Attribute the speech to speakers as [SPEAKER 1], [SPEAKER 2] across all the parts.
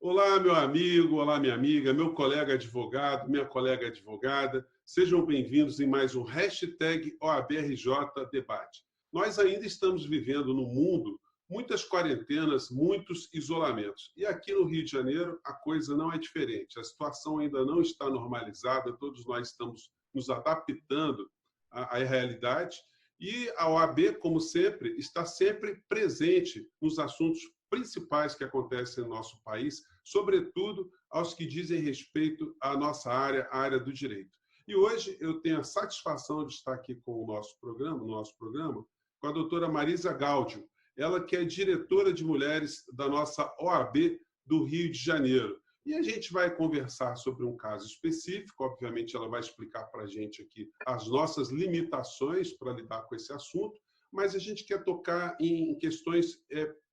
[SPEAKER 1] Olá, meu amigo, olá, minha amiga, meu colega advogado, minha colega advogada. Sejam bem-vindos em mais um hashtag OABRJ Debate. Nós ainda estamos vivendo no mundo muitas quarentenas, muitos isolamentos. E aqui no Rio de Janeiro a coisa não é diferente. A situação ainda não está normalizada, todos nós estamos nos adaptando à realidade. E a OAB, como sempre, está sempre presente nos assuntos principais que acontecem no nosso país, sobretudo aos que dizem respeito à nossa área, a área do direito. E hoje eu tenho a satisfação de estar aqui com o nosso programa, com a doutora Marisa Gáudio, ela que é diretora de mulheres da nossa OAB do Rio de Janeiro. E a gente vai conversar sobre um caso específico, obviamente ela vai explicar para a gente aqui as nossas limitações para lidar com esse assunto, mas a gente quer tocar em questões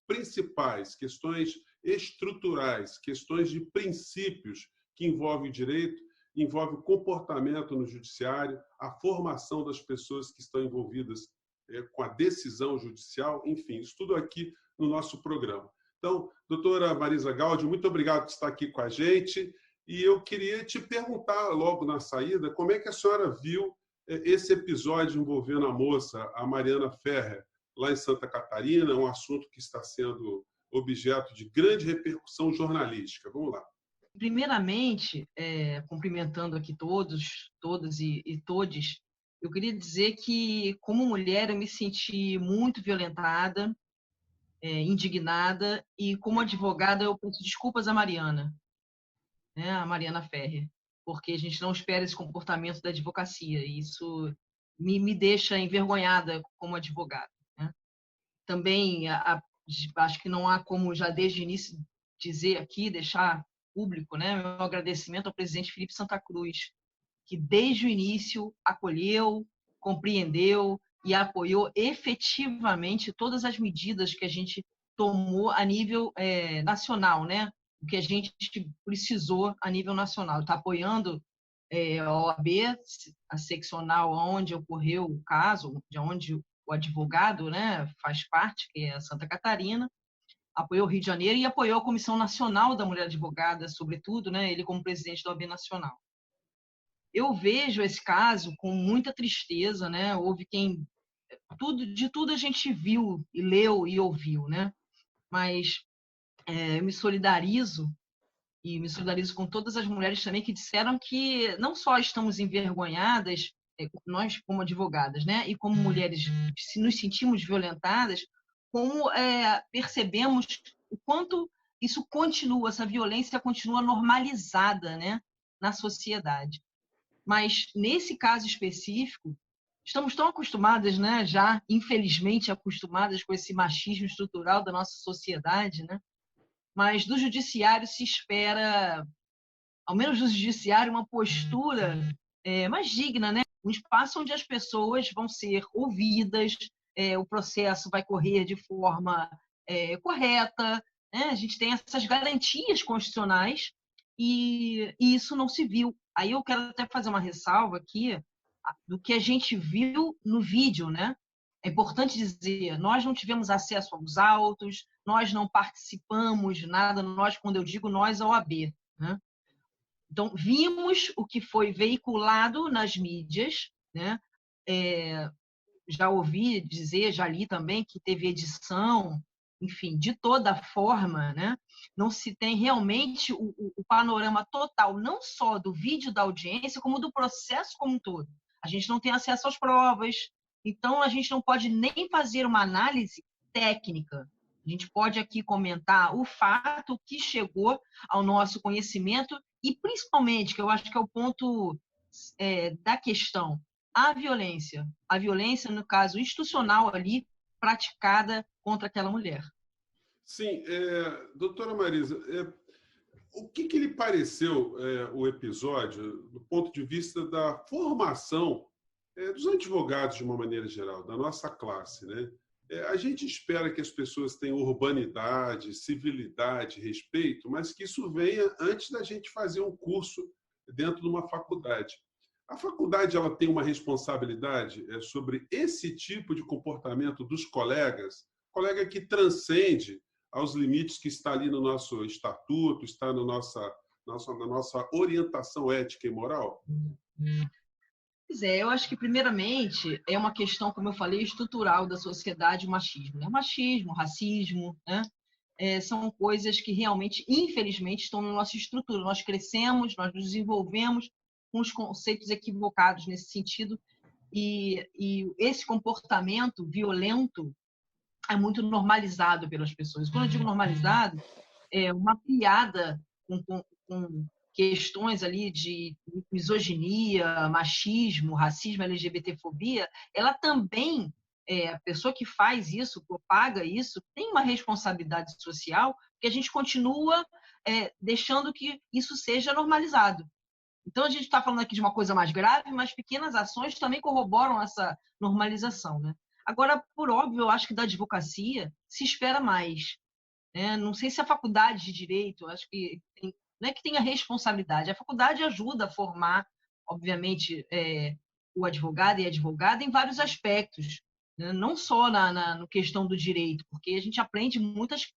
[SPEAKER 1] principais, questões estruturais, questões de princípios que envolvem o direito, envolve o comportamento no judiciário, a formação das pessoas que estão envolvidas com a decisão judicial, enfim, isso tudo aqui no nosso programa. Então, doutora Marisa Gáudio, muito obrigado por estar aqui com a gente. E eu queria te perguntar logo na saída como é que a senhora viu esse episódio envolvendo a moça, a Mariana Ferrer, lá em Santa Catarina, um assunto que está sendo objeto de grande repercussão jornalística. Vamos lá.
[SPEAKER 2] Primeiramente, cumprimentando aqui todos, todas e todes, eu queria dizer que, como mulher, eu me senti muito violentada, indignada, e como advogada eu peço desculpas à Mariana, né, a Mariana Ferrer, porque a gente não espera esse comportamento da advocacia, e isso me deixa envergonhada como advogada, né? Também acho que não há como, já desde o início, dizer aqui, deixar público, né, meu agradecimento ao presidente Felipe Santa Cruz, que desde o início acolheu, compreendeu e apoiou efetivamente todas as medidas que a gente tomou a nível nacional, né? O que a gente precisou a nível nacional. Está apoiando a OAB, a seccional onde ocorreu o caso, de onde o advogado, né, faz parte, que é a Santa Catarina, apoiou o Rio de Janeiro e apoiou a Comissão Nacional da Mulher Advogada, sobretudo, né, ele como presidente da OAB Nacional. Eu vejo esse caso com muita tristeza, né? Houve de tudo a gente viu e leu e ouviu, né? Mas eu me solidarizo com todas as mulheres também que disseram que não só estamos envergonhadas, nós como advogadas, né? E como mulheres se nos sentimos violentadas, como percebemos o quanto isso continua, essa violência continua normalizada, né, na sociedade. Mas, nesse caso específico, estamos tão acostumadas, né, já infelizmente acostumadas com esse machismo estrutural da nossa sociedade, né? Mas do judiciário se espera, ao menos do judiciário, uma postura mais digna, né? Um espaço onde as pessoas vão ser ouvidas, o processo vai correr de forma correta, né? A gente tem essas garantias constitucionais e isso não se viu. Aí eu quero até fazer uma ressalva aqui do que a gente viu no vídeo, né? É importante dizer, nós não tivemos acesso aos autos, nós não participamos de nada, nós, quando eu digo nós, a OAB, né? Então, vimos o que foi veiculado nas mídias, né? Já ouvi dizer, já li também que teve edição, enfim, de toda forma, né? Não se tem realmente o panorama total, não só do vídeo da audiência, como do processo como um todo. A gente não tem acesso às provas, então a gente não pode nem fazer uma análise técnica. A gente pode aqui comentar o fato que chegou ao nosso conhecimento e, principalmente, que eu acho que é o ponto da questão, a violência, no caso institucional ali, praticada contra aquela mulher.
[SPEAKER 1] Sim, doutora Marisa, o que lhe pareceu o episódio do ponto de vista da formação dos advogados de uma maneira geral, da nossa classe, né? A gente espera que as pessoas tenham urbanidade, civilidade, respeito, mas que isso venha antes da gente fazer um curso dentro de uma faculdade. A faculdade ela tem uma responsabilidade sobre esse tipo de comportamento dos colegas, colega que transcende aos limites que está ali no nosso estatuto, está na nossa orientação ética e moral?
[SPEAKER 2] Pois é, eu acho que, primeiramente, é uma questão, como eu falei, estrutural da sociedade, o machismo. Né? Machismo, racismo, né? São coisas que realmente, infelizmente, estão na nossa estrutura. Nós crescemos, nós nos desenvolvemos com os conceitos equivocados nesse sentido, e esse comportamento violento é muito normalizado pelas pessoas. Quando eu digo normalizado, é uma piada com questões ali de misoginia, machismo, racismo, LGBTfobia, ela também, a pessoa que faz isso, propaga isso, tem uma responsabilidade social, que a gente continua deixando que isso seja normalizado. Então, a gente está falando aqui de uma coisa mais grave, mas pequenas ações também corroboram essa normalização, né? Agora, por óbvio, eu acho que da advocacia se espera mais, né? Não sei se a faculdade de Direito, acho que não é que tenha responsabilidade, a faculdade ajuda a formar, obviamente, o advogado e a advogada em vários aspectos, né? Não só na questão do direito, porque a gente aprende muitas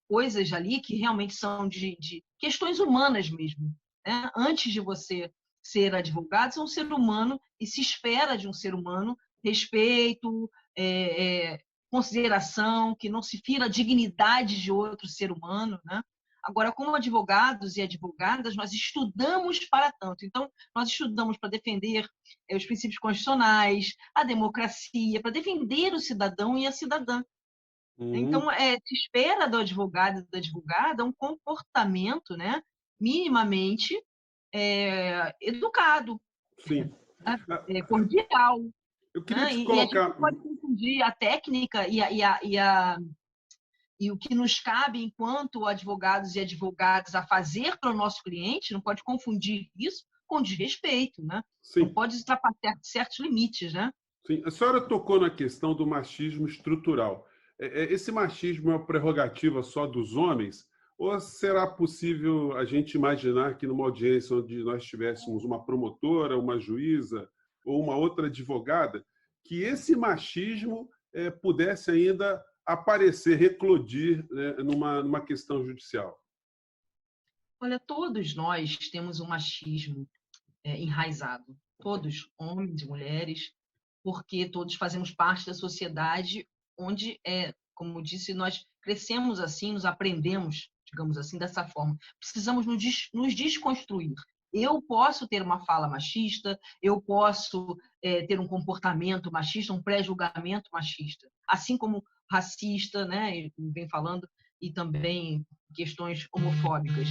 [SPEAKER 2] coisas ali que realmente são de questões humanas mesmo, né? Antes de você ser advogado, você é um ser humano e se espera de um ser humano respeito, consideração, que não se fira a dignidade de outro ser humano, né? Agora, como advogados e advogadas, nós estudamos para tanto. Então, nós estudamos para defender os princípios constitucionais, a democracia, para defender o cidadão e a cidadã. Então, se espera do advogado e da advogada um comportamento, né, minimamente educado,
[SPEAKER 1] Sim.
[SPEAKER 2] né, cordial.
[SPEAKER 1] Eu queria te
[SPEAKER 2] E a gente
[SPEAKER 1] colocar.
[SPEAKER 2] pode confundir a técnica e o que nos cabe enquanto advogados e advogadas a fazer para o nosso cliente, não pode confundir isso com desrespeito, né? Não
[SPEAKER 1] Sim,
[SPEAKER 2] pode ultrapassar certos limites, né?
[SPEAKER 1] sim. A senhora tocou na questão do machismo estrutural. Esse machismo é uma prerrogativa só dos homens? Ou será possível a gente imaginar que numa audiência onde nós tivéssemos uma promotora, uma juíza ou uma outra advogada, que esse machismo pudesse ainda aparecer, reclodir, né, numa questão judicial?
[SPEAKER 2] Olha, todos nós temos um machismo enraizado. Todos, homens e mulheres, porque todos fazemos parte da sociedade onde, como disse, nós crescemos assim, nos aprendemos, digamos assim, dessa forma. Precisamos nos desconstruir. Eu posso ter uma fala machista, eu posso ter um comportamento machista, um pré-julgamento machista, assim como racista, né, vem falando, e também questões homofóbicas.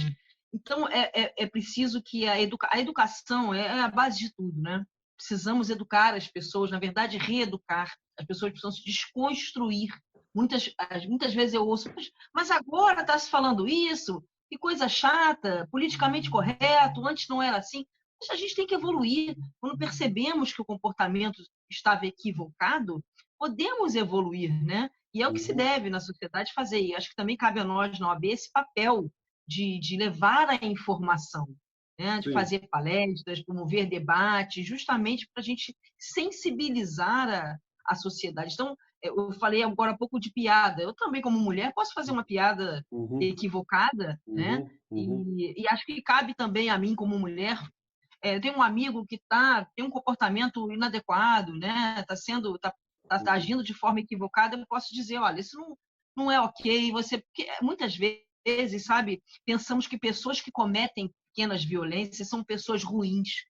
[SPEAKER 2] Então, é preciso que a educação é a base de tudo, né? Precisamos educar as pessoas, na verdade, reeducar. As pessoas precisam se desconstruir. Muitas vezes eu ouço, mas agora está se falando isso, que coisa chata, politicamente correto, antes não era assim. Mas a gente tem que evoluir. Quando percebemos que o comportamento estava equivocado, podemos evoluir, né? E é o que se deve na sociedade fazer. E acho que também cabe a nós, na OAB, esse papel de levar a informação, né? De
[SPEAKER 1] Sim.
[SPEAKER 2] fazer palestras, promover debates, justamente para a gente sensibilizar a sociedade. Então, eu falei agora há pouco de piada. Eu também, como mulher, posso fazer uma piada
[SPEAKER 1] Uhum,
[SPEAKER 2] equivocada, né?
[SPEAKER 1] uhum, uhum.
[SPEAKER 2] E acho que cabe também a mim, como mulher. Tem um amigo que tem um comportamento inadequado, né? Tá agindo de forma equivocada. Eu posso dizer, olha, isso não é ok. Porque muitas vezes, sabe, pensamos que pessoas que cometem pequenas violências são pessoas ruins.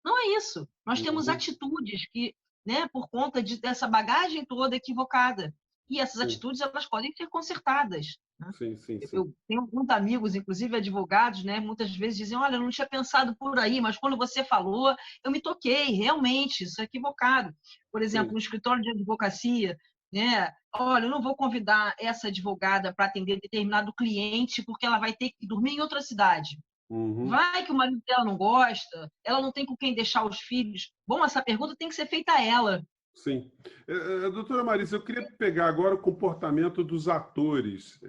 [SPEAKER 2] Não é isso. Nós temos
[SPEAKER 1] Uhum.
[SPEAKER 2] atitudes que, né, por conta dessa bagagem toda equivocada. E essas
[SPEAKER 1] Sim,
[SPEAKER 2] atitudes elas podem ser consertadas, né?
[SPEAKER 1] sim, sim, sim.
[SPEAKER 2] Eu tenho alguns amigos, inclusive advogados, né, muitas vezes dizem, olha, eu não tinha pensado por aí, mas quando você falou, eu me toquei, realmente, isso é equivocado. Por exemplo,
[SPEAKER 1] Sim.
[SPEAKER 2] no escritório de advocacia, né, olha, eu não vou convidar essa advogada para atender determinado cliente porque ela vai ter que dormir em outra cidade.
[SPEAKER 1] Uhum.
[SPEAKER 2] Vai que o marido dela não gosta, ela não tem com quem deixar os filhos. Bom, essa pergunta tem que ser feita a ela.
[SPEAKER 1] Sim. Doutora Marisa, eu queria pegar agora o comportamento dos atores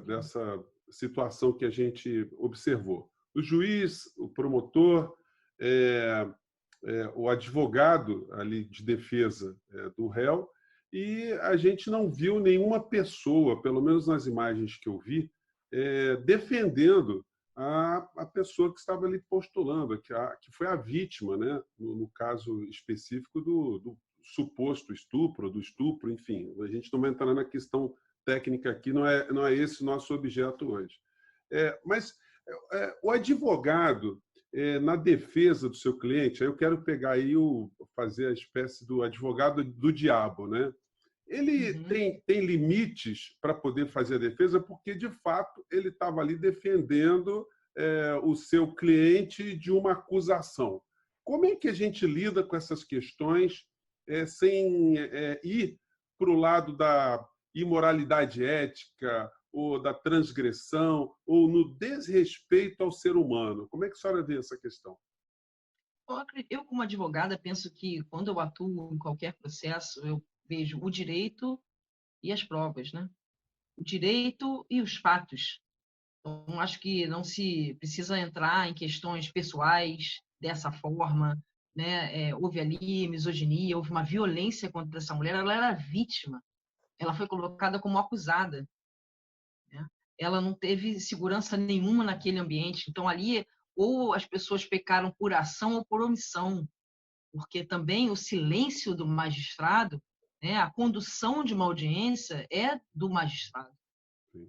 [SPEAKER 1] dessa situação que a gente observou. O juiz, o promotor, o advogado ali de defesa do réu e a gente não viu nenhuma pessoa, pelo menos nas imagens que eu vi, defendendo a pessoa que estava ali postulando, que foi a vítima, né? No caso específico do suposto estupro, do estupro, enfim. A gente não vai entrar na questão técnica aqui, não é esse o nosso objeto hoje. Mas o advogado, na defesa do seu cliente, aí eu quero pegar aí fazer a espécie do advogado do diabo, né? Ele tem limites para poder fazer a defesa, porque, de fato, ele estava ali defendendo o seu cliente de uma acusação. Como é que a gente lida com essas questões sem ir para o lado da imoralidade ética, ou da transgressão, ou no desrespeito ao ser humano? Como é que a senhora vê essa questão?
[SPEAKER 2] Eu, como advogada, penso que quando eu atuo em qualquer processo, eu vejo o direito e as provas, né? O direito e os fatos. Então, acho que não se precisa entrar em questões pessoais dessa forma, né? Houve ali misoginia, houve uma violência contra essa mulher, ela era vítima, ela foi colocada como acusada, né? Ela não teve segurança nenhuma naquele ambiente. Então, ali, ou as pessoas pecaram por ação ou por omissão, porque também o silêncio do magistrado, né, a condução de uma audiência é do magistrado.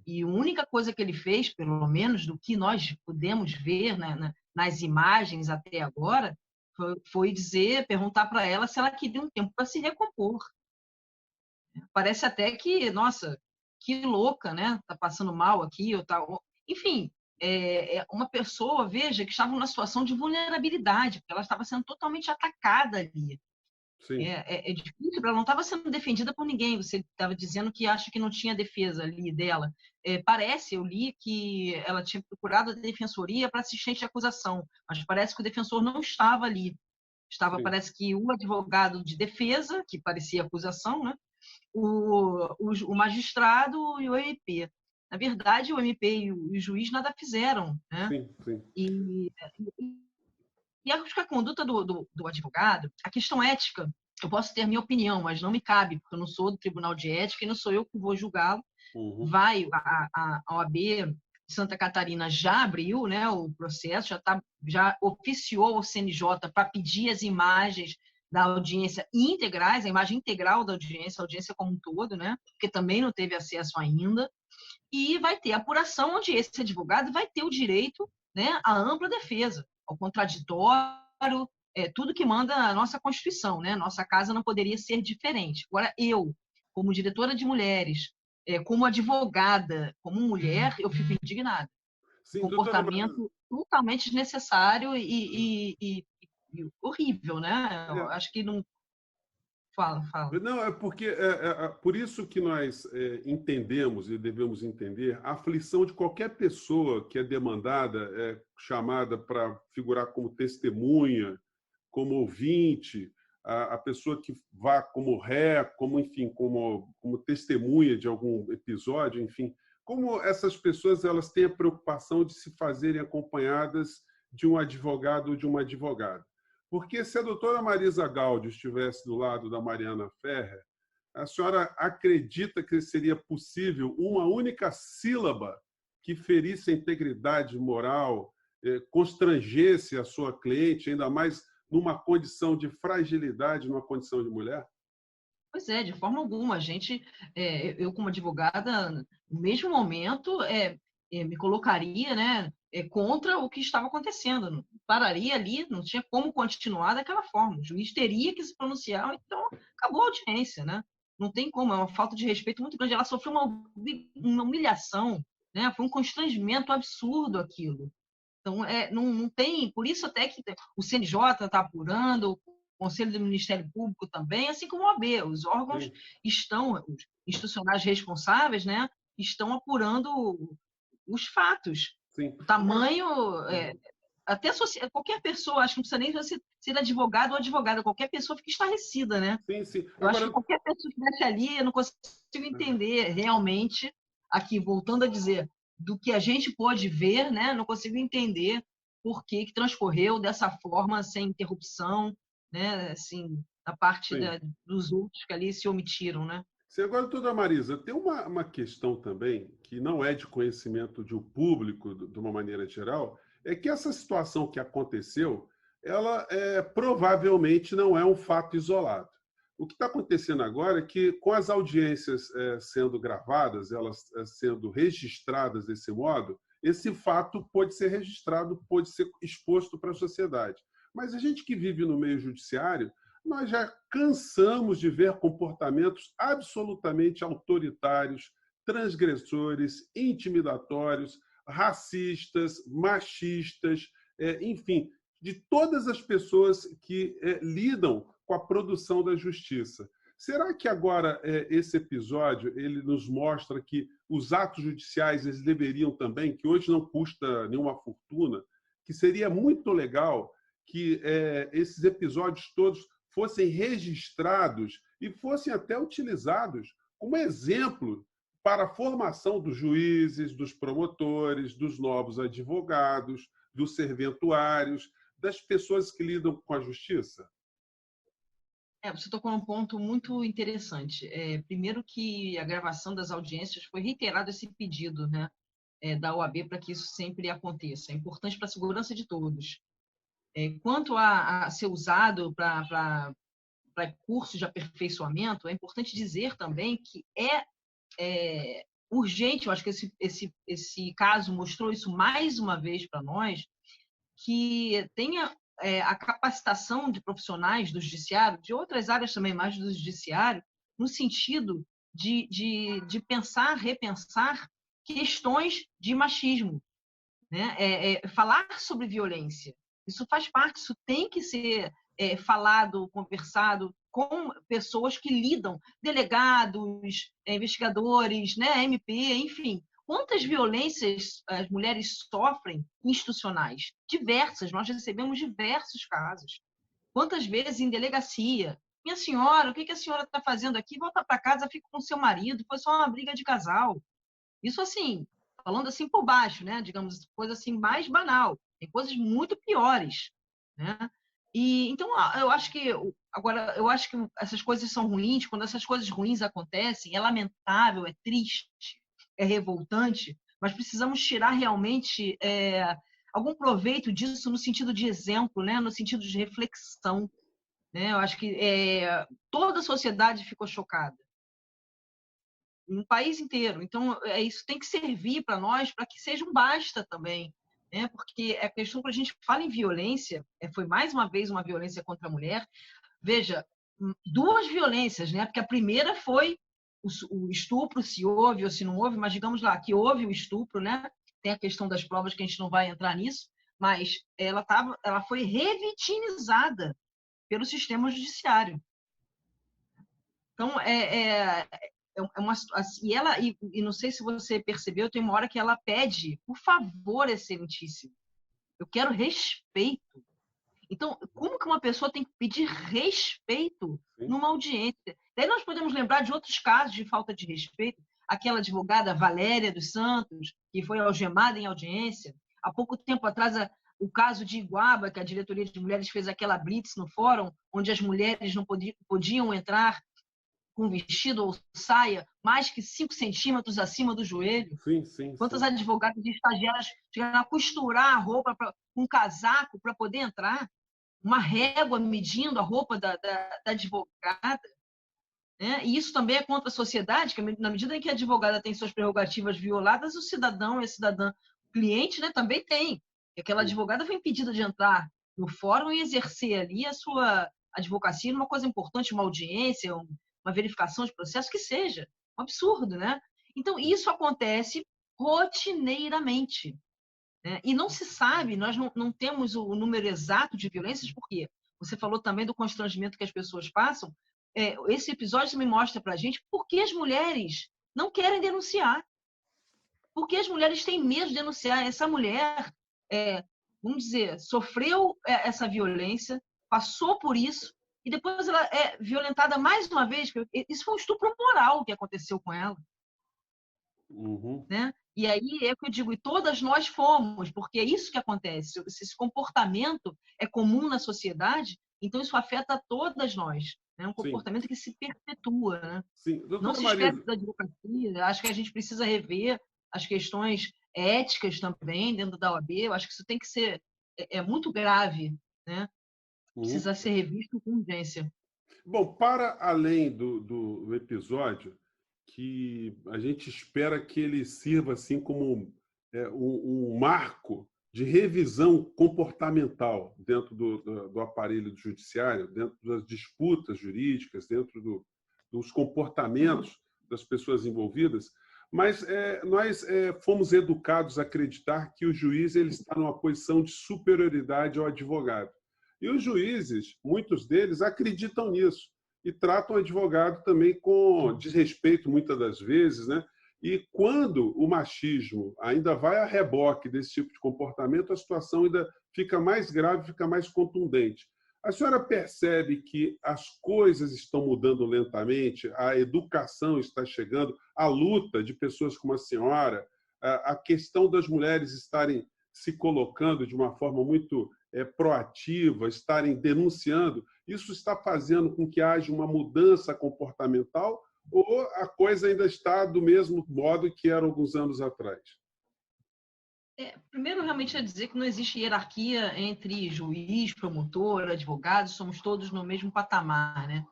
[SPEAKER 2] E a única coisa que ele fez, pelo menos do que nós pudemos ver, né, nas imagens até agora, foi perguntar para ela se ela queria um tempo para se recompor. Parece até que, nossa, que louca, né? Tá passando mal aqui, ou tá... Enfim, uma pessoa, veja, que estava numa situação de vulnerabilidade, porque ela estava sendo totalmente atacada ali.
[SPEAKER 1] Sim.
[SPEAKER 2] É difícil, ela não estava sendo defendida por ninguém. Você estava dizendo que acha que não tinha defesa ali dela. Parece, eu li que ela tinha procurado a defensoria para assistente de acusação, mas parece que o defensor não estava ali. Estava,
[SPEAKER 1] Sim.
[SPEAKER 2] parece que o advogado de defesa, que parecia acusação, né? O magistrado e o MP. Na verdade, o MP e o juiz nada fizeram, né?
[SPEAKER 1] Sim, sim.
[SPEAKER 2] E acho que a conduta do advogado, a questão ética, eu posso ter minha opinião, mas não me cabe, porque eu não sou do Tribunal de Ética e não sou eu que vou julgá-lo.
[SPEAKER 1] Uhum.
[SPEAKER 2] A OAB de Santa Catarina já abriu, né, o processo, já oficiou o CNJ para pedir as imagens da audiência integrais, a imagem integral da audiência, a audiência como um todo, né, porque também não teve acesso ainda, e vai ter apuração onde esse advogado vai ter o direito, né, à ampla defesa, ao contraditório, tudo que manda a nossa Constituição, né? Nossa casa não poderia ser diferente. Agora, eu, como diretora de mulheres, como advogada, como mulher, eu fico indignada. Um
[SPEAKER 1] Sim, doutora,
[SPEAKER 2] comportamento totalmente desnecessário e horrível, né? Eu
[SPEAKER 1] é,
[SPEAKER 2] acho que não... Fala, fala.
[SPEAKER 1] não, é porque por isso que nós entendemos e devemos entender a aflição de qualquer pessoa que é demandada, chamada para figurar como testemunha, como ouvinte, a pessoa que vá como ré, como, enfim, como testemunha de algum episódio, enfim, como essas pessoas elas têm a preocupação de se fazerem acompanhadas de um advogado ou de uma advogada. Porque se a doutora Marisa Gaudio estivesse do lado da Mariana Ferrer, a senhora acredita que seria possível uma única sílaba que ferisse a integridade moral, constrangesse a sua cliente, ainda mais numa condição de fragilidade, numa condição de mulher?
[SPEAKER 2] Pois é, de forma alguma. Eu como advogada, no mesmo momento, me colocaria, né, contra o que estava acontecendo. Pararia ali, não tinha como continuar daquela forma. O juiz teria que se pronunciar, então acabou a audiência, né? Não tem como, é uma falta de respeito muito grande. Ela sofreu uma humilhação, né? Foi um constrangimento absurdo aquilo. Então, não tem, por isso até que o CNJ está apurando, o Conselho do Ministério Público também, assim como a OAB, os órgãos
[SPEAKER 1] Sim,
[SPEAKER 2] os institucionais responsáveis, né, estão apurando os fatos.
[SPEAKER 1] sim.
[SPEAKER 2] O
[SPEAKER 1] Agora,
[SPEAKER 2] tamanho, até qualquer pessoa, acho que não precisa nem ser advogado ou advogada, qualquer pessoa fica estarrecida, né?
[SPEAKER 1] sim, sim.
[SPEAKER 2] Eu acho que
[SPEAKER 1] Agora,
[SPEAKER 2] qualquer pessoa que estivesse ali, eu não consigo entender realmente, aqui, voltando a dizer, do que a gente pôde ver, né? Não consigo entender por que transcorreu dessa forma, sem interrupção, né? Assim, da parte
[SPEAKER 1] Sim.
[SPEAKER 2] dos outros que ali se omitiram, né?
[SPEAKER 1] Sim, agora, doutora Marisa, tem uma questão também que não é de conhecimento de um público, de uma maneira geral, é que essa situação que aconteceu, ela provavelmente não é um fato isolado. O que está acontecendo agora é que, com as audiências sendo gravadas, elas sendo registradas desse modo, esse fato pode ser registrado, pode ser exposto para a sociedade. Mas a gente que vive no meio judiciário, nós já cansamos de ver comportamentos absolutamente autoritários, transgressores, intimidatórios, racistas, machistas, enfim, de todas as pessoas que lidam com a produção da justiça. Será que agora esse episódio ele nos mostra que os atos judiciais eles deveriam também, que hoje não custa nenhuma fortuna, que seria muito legal que esses episódios todos fossem registrados e fossem até utilizados como exemplo para a formação dos juízes, dos promotores, dos novos advogados, dos serventuários, das pessoas que lidam com a justiça?
[SPEAKER 2] Você tocou num ponto muito interessante. Primeiro que a gravação das audiências foi reiterado esse pedido, né, da OAB para que isso sempre aconteça. É importante para a segurança de todos. Quanto a ser usado para cursos de aperfeiçoamento, é importante dizer também que urgente, eu acho que esse caso mostrou isso mais uma vez para nós, que tenha a capacitação de profissionais do judiciário, de outras áreas também, mais do judiciário, no sentido de pensar, repensar questões de machismo, né? Falar sobre violência. Isso faz parte, isso tem que ser falado, conversado com pessoas que lidam, delegados, investigadores, né, MP, enfim. Quantas violências as mulheres sofrem institucionais? Diversas, nós recebemos diversos casos. Quantas vezes em delegacia? Minha senhora, o que a senhora está fazendo aqui? Volta para casa, fica com seu marido, foi só uma briga de casal. Isso assim, falando assim por baixo, né? Digamos, coisa assim mais banal. Tem coisas muito piores, né? E então eu acho que essas coisas são ruins. Quando essas coisas ruins acontecem, é lamentável, é triste, é revoltante, mas precisamos tirar realmente algum proveito disso no sentido de exemplo, né? No sentido de reflexão, né? Eu acho que toda a sociedade ficou chocada no país inteiro. Então, isso tem que servir para nós, para que seja um basta também, né? Porque a questão que a gente fala em violência, foi mais uma vez uma violência contra a mulher. Veja, duas violências, né? Porque a primeira foi o estupro, se houve ou se não houve, mas digamos lá que houve o estupro, né? Tem a questão das provas que a gente não vai entrar nisso, mas ela foi revitimizada pelo sistema judiciário. Então, uma situação. E não sei se você percebeu, tem uma hora que ela pede, por favor, excelentíssimo, eu quero respeito. Então, como que uma pessoa tem que pedir respeito
[SPEAKER 1] Sim.
[SPEAKER 2] numa audiência? Daí nós podemos lembrar de outros casos de falta de respeito. Aquela advogada Valéria dos Santos, que foi algemada em audiência. Há pouco tempo atrás, o caso de Iguaba, que a diretoria de mulheres fez aquela blitz no fórum, onde as mulheres não podiam entrar com vestido ou saia mais que 5 centímetros acima do joelho.
[SPEAKER 1] Sim, sim,
[SPEAKER 2] Quantas
[SPEAKER 1] sim.
[SPEAKER 2] advogadas e estagiárias chegaram a costurar a roupa com um casaco para poder entrar? Uma régua medindo a roupa da advogada. Né? E isso também é contra a sociedade, que na medida em que a advogada tem suas prerrogativas violadas, o cidadão e a cidadã cliente, né, também tem. E aquela advogada foi impedida de entrar no fórum e exercer ali a sua advocacia numa coisa importante, uma audiência, uma verificação de processo, que seja. Um absurdo, né? Então, isso acontece rotineiramente. Né? E não se sabe, nós não temos o número exato de violências, porque você falou também do constrangimento que as pessoas passam. Esse episódio me mostra para a gente por que as mulheres não querem denunciar. Por que as mulheres têm medo de denunciar? Essa mulher, vamos dizer, sofreu essa violência, passou por isso, e depois ela é violentada mais uma vez. Isso foi um estupro moral que aconteceu com ela.
[SPEAKER 1] Uhum.
[SPEAKER 2] Né? E aí é o que eu digo, e todas nós fomos, porque é isso que acontece. Esse comportamento é comum na sociedade, Então, isso afeta todas nós. É um
[SPEAKER 1] sim,
[SPEAKER 2] comportamento que se perpetua, né?
[SPEAKER 1] sim.
[SPEAKER 2] Não
[SPEAKER 1] Doutora
[SPEAKER 2] se espera
[SPEAKER 1] Marisa,
[SPEAKER 2] da advocacia. Acho que a gente precisa rever as questões éticas também dentro da OAB. Eu acho que isso tem que ser muito grave, né?
[SPEAKER 1] uhum.
[SPEAKER 2] Precisa ser revisto com urgência.
[SPEAKER 1] Bom, para além do episódio, que a gente espera que ele sirva assim como um marco de revisão comportamental dentro do aparelho do judiciário, dentro das disputas jurídicas, dentro dos comportamentos das pessoas envolvidas, mas nós fomos educados a acreditar que o juiz ele está numa posição de superioridade ao advogado. E os juízes, muitos deles, acreditam nisso e tratam o advogado também com desrespeito, muitas das vezes, né? E quando o machismo ainda vai a reboque desse tipo de comportamento, a situação ainda fica mais grave, fica mais contundente. A senhora percebe que as coisas estão mudando lentamente, a educação está chegando, a luta de pessoas como a senhora, a questão das mulheres estarem se colocando de uma forma muito proativa, estarem denunciando, isso está fazendo com que haja uma mudança comportamental ou a coisa ainda está do mesmo modo que era alguns anos atrás?
[SPEAKER 2] Primeiro, realmente, é dizer que não existe hierarquia entre juiz, promotor, advogado, somos todos no mesmo patamar, né?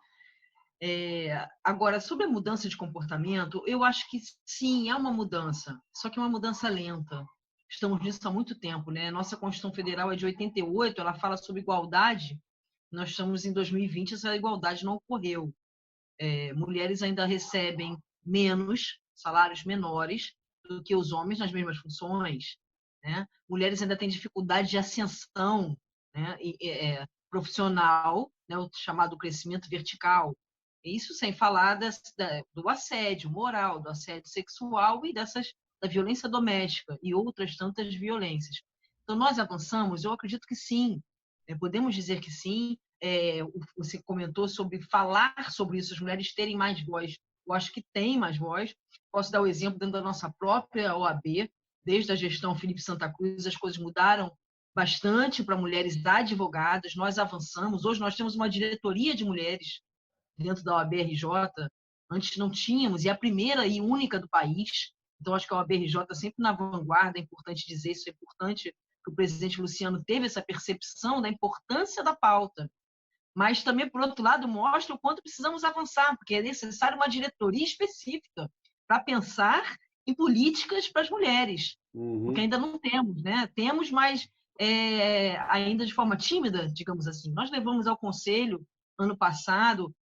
[SPEAKER 2] Agora, sobre a mudança de comportamento, eu acho que sim, é uma mudança, só que é uma mudança lenta. Estamos nisso há muito tempo, né? Nossa Constituição Federal é de 88, ela fala sobre igualdade. Nós estamos em 2020, essa igualdade não ocorreu. Mulheres ainda recebem menos, salários menores do que os homens nas mesmas funções, né? Mulheres ainda têm dificuldade de ascensão, né? Profissional, né? O chamado crescimento vertical. Isso sem falar do assédio moral, do assédio sexual e da violência doméstica e outras tantas violências. Então, nós avançamos? Eu acredito que sim. Podemos dizer que sim. Você comentou sobre falar sobre isso, as mulheres terem mais voz. Eu acho que tem mais voz. Posso dar o exemplo dentro da nossa própria OAB, desde a gestão Felipe Santa Cruz, as coisas mudaram bastante para mulheres advogadas, nós avançamos. Hoje nós temos uma diretoria de mulheres dentro da OAB-RJ, antes não tínhamos, e a primeira e única do país. Então, acho que a OAB-RJ sempre na vanguarda, é importante dizer isso, é importante que o presidente Luciano teve essa percepção da importância da pauta, mas também, por outro lado, mostra o quanto precisamos avançar, porque é necessário uma diretoria específica para pensar em políticas para as mulheres, porque
[SPEAKER 1] Uhum.
[SPEAKER 2] ainda não temos, né? Temos, mas ainda de forma tímida, digamos assim. Nós levamos ao Conselho, ano passado,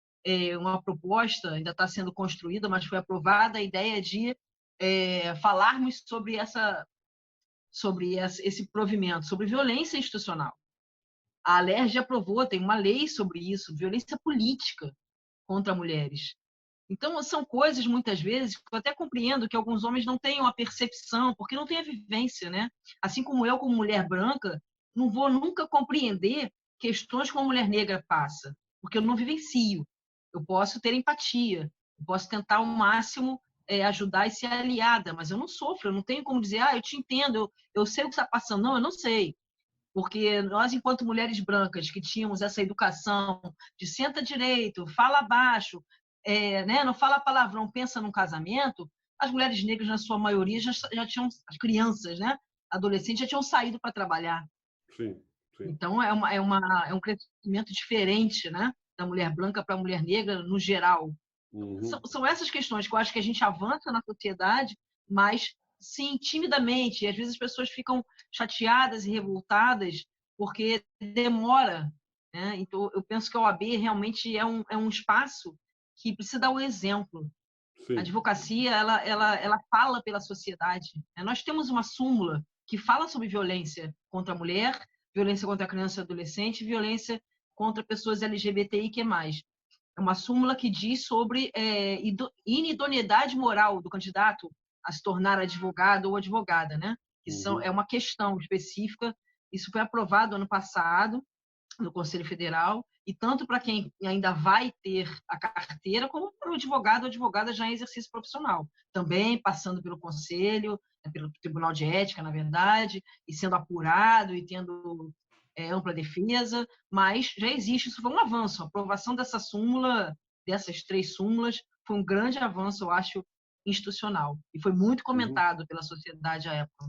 [SPEAKER 2] uma proposta, ainda está sendo construída, mas foi aprovada a ideia de falarmos sobre esse provimento, sobre violência institucional. A Alerj aprovou, tem uma lei sobre isso, violência política contra mulheres. Então, são coisas, muitas vezes, que eu até compreendo que alguns homens não tenham a percepção, porque não têm a vivência, né? Assim como eu, como mulher branca, não vou nunca compreender questões que uma mulher negra passa, porque eu não vivencio. Eu posso ter empatia, eu posso tentar ao máximo ajudar e ser aliada, mas eu não sofro, eu não tenho como dizer, eu te entendo, eu sei o que está passando. Não, eu não sei. Porque nós, enquanto mulheres brancas, que tínhamos essa educação de senta direito, fala baixo, né, não fala palavrão, pensa num casamento, as mulheres negras, na sua maioria, já tinham, as crianças, né, adolescentes, já tinham saído para trabalhar.
[SPEAKER 1] Sim, sim.
[SPEAKER 2] Então, é um crescimento diferente, né, da mulher branca para a mulher negra, no geral.
[SPEAKER 1] Uhum.
[SPEAKER 2] São essas questões que eu acho que a gente avança na sociedade, mas sim, timidamente. E às vezes as pessoas ficam chateadas e revoltadas porque demora, né? Então, eu penso que a OAB realmente é um espaço que precisa dar o exemplo. A
[SPEAKER 1] Sim.
[SPEAKER 2] advocacia, ela fala pela sociedade, né? Nós temos uma súmula que fala sobre violência contra a mulher, violência contra a criança e adolescente, violência contra pessoas LGBTIQ+. É uma súmula que diz sobre inidoneidade moral do candidato a se tornar advogado ou advogada, né?
[SPEAKER 1] Uhum.
[SPEAKER 2] É uma questão específica. Isso foi aprovado ano passado no Conselho Federal, e tanto para quem ainda vai ter a carteira, como para o advogado ou advogada já em exercício profissional. Também passando pelo Conselho, pelo Tribunal de Ética, na verdade, e sendo apurado e tendo ampla defesa, mas já existe, isso foi um avanço. A aprovação dessa súmula, dessas 3 súmulas, foi um grande avanço, eu acho, institucional. E foi muito comentado pela sociedade à época.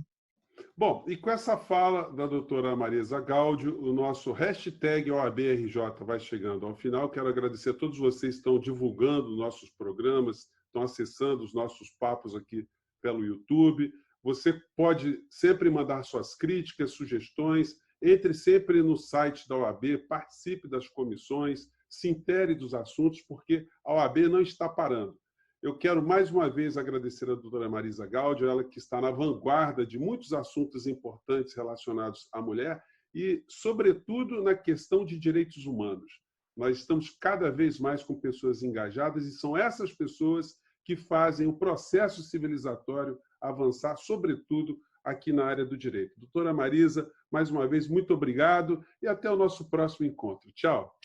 [SPEAKER 1] Bom, e com essa fala da doutora Marisa Gáudio, o nosso hashtag OABRJ vai chegando ao final. Quero agradecer a todos vocês que estão divulgando nossos programas, estão acessando os nossos papos aqui pelo YouTube. Você pode sempre mandar suas críticas, sugestões, entre sempre no site da OAB, participe das comissões, se intere dos assuntos, porque a OAB não está parando. Eu quero mais uma vez agradecer a doutora Marisa Gáudio, ela que está na vanguarda de muitos assuntos importantes relacionados à mulher e, sobretudo, na questão de direitos humanos. Nós estamos cada vez mais com pessoas engajadas e são essas pessoas que fazem o processo civilizatório avançar, sobretudo aqui na área do direito. Doutora Marisa, mais uma vez, muito obrigado e até o nosso próximo encontro. Tchau.